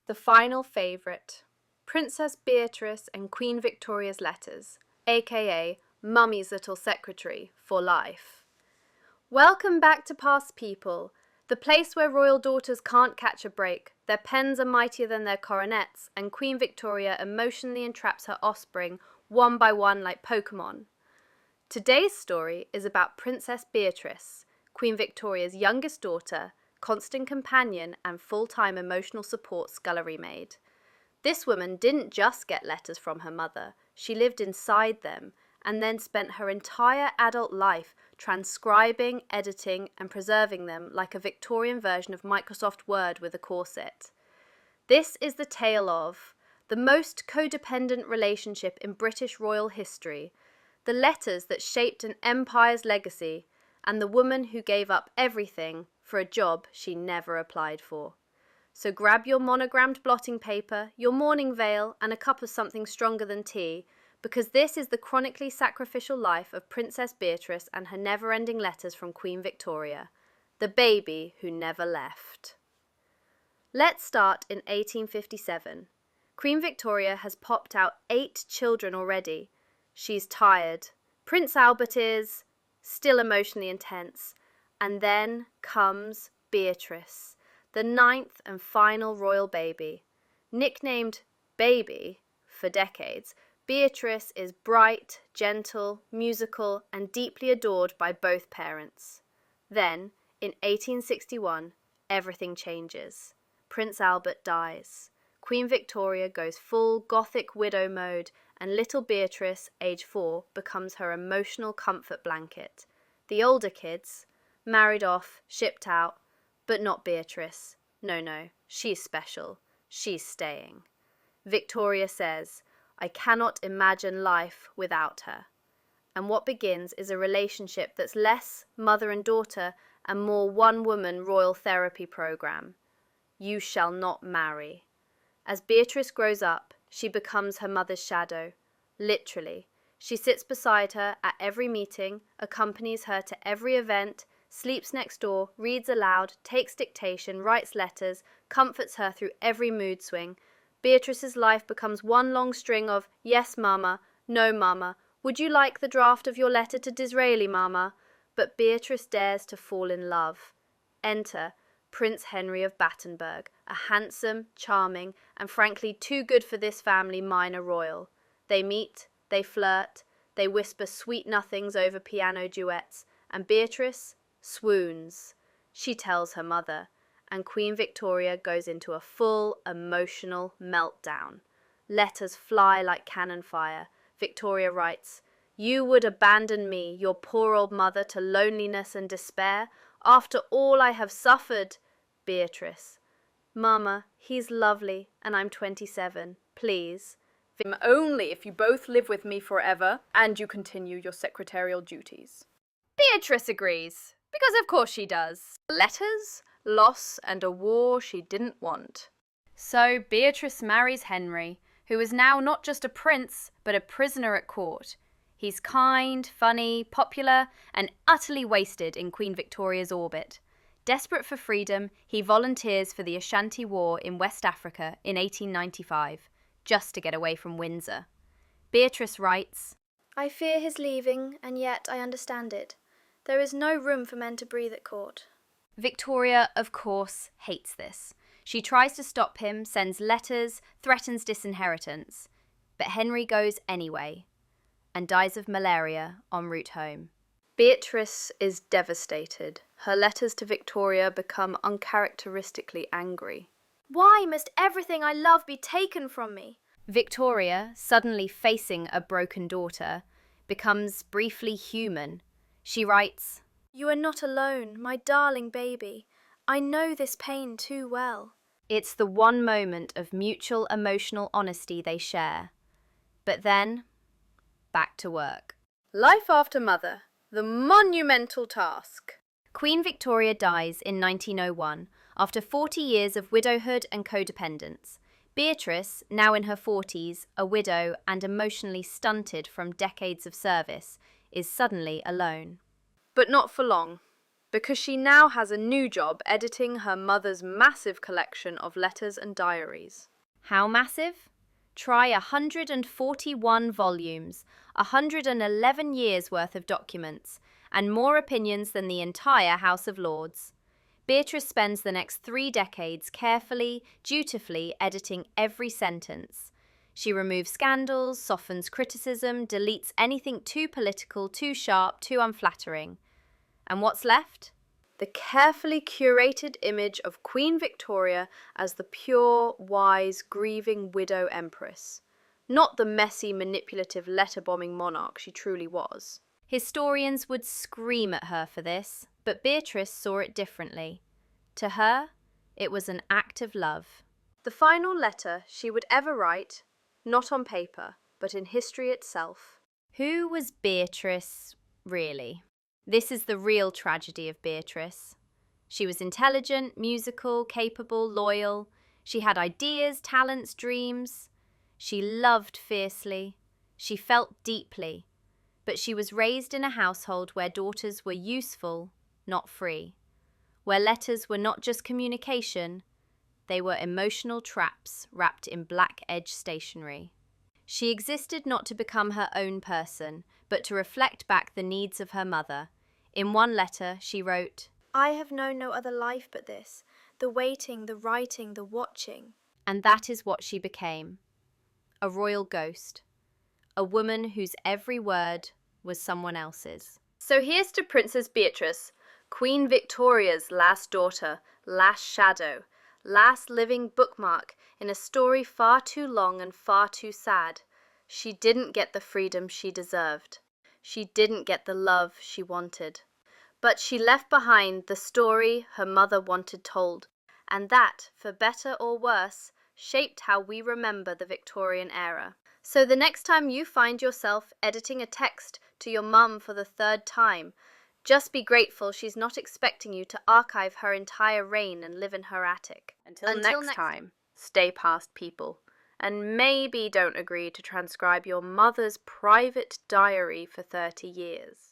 The final favourite, Princess Beatrice and Queen Victoria's letters, aka Mummy's Little Secretary for life. Welcome back to Past People, the place where royal daughters can't catch a break, their pens are mightier than their coronets, and Queen Victoria emotionally entraps her offspring one by one like Pokemon. Today's story is about Princess Beatrice, Queen Victoria's youngest daughter, constant companion and full-time emotional support scullery maid. This woman didn't just get letters from her mother, she lived inside them and then spent her entire adult life transcribing, editing and preserving them like a Victorian version of Microsoft Word with a corset. This is the tale of the most codependent relationship in British royal history, the letters that shaped an empire's legacy, and the woman who gave up everything for a job she never applied for. So grab your monogrammed blotting paper, your mourning veil, and a cup of something stronger than tea, because this is the chronically sacrificial life of Princess Beatrice and her never-ending letters from Queen Victoria, the baby who never left. Let's start in 1857. Queen Victoria has popped out 8 children already. She's tired. Prince Albert is still emotionally intense. And then comes Beatrice, the 9th and final royal baby. Nicknamed Baby for decades, Beatrice is bright, gentle, musical, and deeply adored by both parents. Then, in 1861, everything changes. Prince Albert dies. Queen Victoria goes full Gothic widow mode, and little Beatrice, age 4, becomes her emotional comfort blanket. The older kids, married off, shipped out, but not Beatrice. No, she's special. She's staying. Victoria says, "I cannot imagine life without her." And what begins is a relationship that's less mother and daughter and more one-woman royal therapy program. You shall not marry. As Beatrice grows up, she becomes her mother's shadow. Literally. She sits beside her at every meeting, accompanies her to every event, sleeps next door, reads aloud, takes dictation, writes letters, comforts her through every mood swing. Beatrice's life becomes one long string of "Yes, Mama," "No, Mama," "Would you like the draft of your letter to Disraeli, Mama?" But Beatrice dares to fall in love. Enter Prince Henry of Battenberg, a handsome, charming, and frankly too good for this family minor royal. They meet, they flirt, they whisper sweet nothings over piano duets, and Beatrice swoons. She tells her mother, and Queen Victoria goes into a full emotional meltdown. Letters fly like cannon fire. Victoria writes, "You would abandon me, your poor old mother, to loneliness and despair, after all I have suffered." Beatrice, "Mama, he's lovely, and I'm 27. Please." "Only if you both live with me forever, and you continue your secretarial duties." Beatrice agrees, because of course she does. Letters, loss, and a war she didn't want. So Beatrice marries Henry, who is now not just a prince, but a prisoner at court. He's kind, funny, popular, and utterly wasted in Queen Victoria's orbit. Desperate for freedom, he volunteers for the Ashanti War in West Africa in 1895, just to get away from Windsor. Beatrice writes, "I fear his leaving, and yet I understand it. There is no room for men to breathe at court." Victoria, of course, hates this. She tries to stop him, sends letters, threatens disinheritance. But Henry goes anyway, and dies of malaria en route home. Beatrice is devastated. Her letters to Victoria become uncharacteristically angry. "Why must everything I love be taken from me?" Victoria, suddenly facing a broken daughter, becomes briefly human. She writes, "You are not alone, my darling baby. I know this pain too well." It's the one moment of mutual emotional honesty they share. But then, back to work. Life after mother, the monumental task. Queen Victoria dies in 1901 after 40 years of widowhood and codependence. Beatrice, now in her 40s, a widow and emotionally stunted from decades of service, is suddenly alone. But not for long. because she now has a new job editing her mother's massive collection of letters and diaries. How massive? Try 141 volumes, 111 years' worth of documents, and more opinions than the entire House of Lords. Beatrice spends the next 3 decades carefully, dutifully editing every sentence. She removes scandals, softens criticism, deletes anything too political, too sharp, too unflattering. And what's left? The carefully curated image of Queen Victoria as the pure, wise, grieving widow empress, not the messy, manipulative, letter-bombing monarch she truly was. Historians would scream at her for this, but Beatrice saw it differently. To her, it was an act of love. The final letter she would ever write, not on paper, but in history itself. Who was Beatrice, really? This is the real tragedy of Beatrice. She was intelligent, musical, capable, loyal. She had ideas, talents, dreams. She loved fiercely. She felt deeply. But she was raised in a household where daughters were useful, not free. Where letters were not just communication, they were emotional traps wrapped in black-edge stationery. She existed not to become her own person, but to reflect back the needs of her mother. In one letter, she wrote, I have known no other life but this, the waiting, the writing, the watching. And that is what she became. A royal ghost. A woman whose every word was someone else's. So here's to Princess Beatrice, Queen Victoria's last daughter, last shadow, last living bookmark in a story far too long and far too sad. She didn't get the freedom she deserved. She didn't get the love she wanted. But she left behind the story her mother wanted told, and that, for better or worse, shaped how we remember the Victorian era. So the next time you find yourself editing a text to your mum for the 3rd time, just be grateful she's not expecting you to archive her entire reign and live in her attic. Until next time, stay past people. And maybe don't agree to transcribe your mother's private diary for 30 years.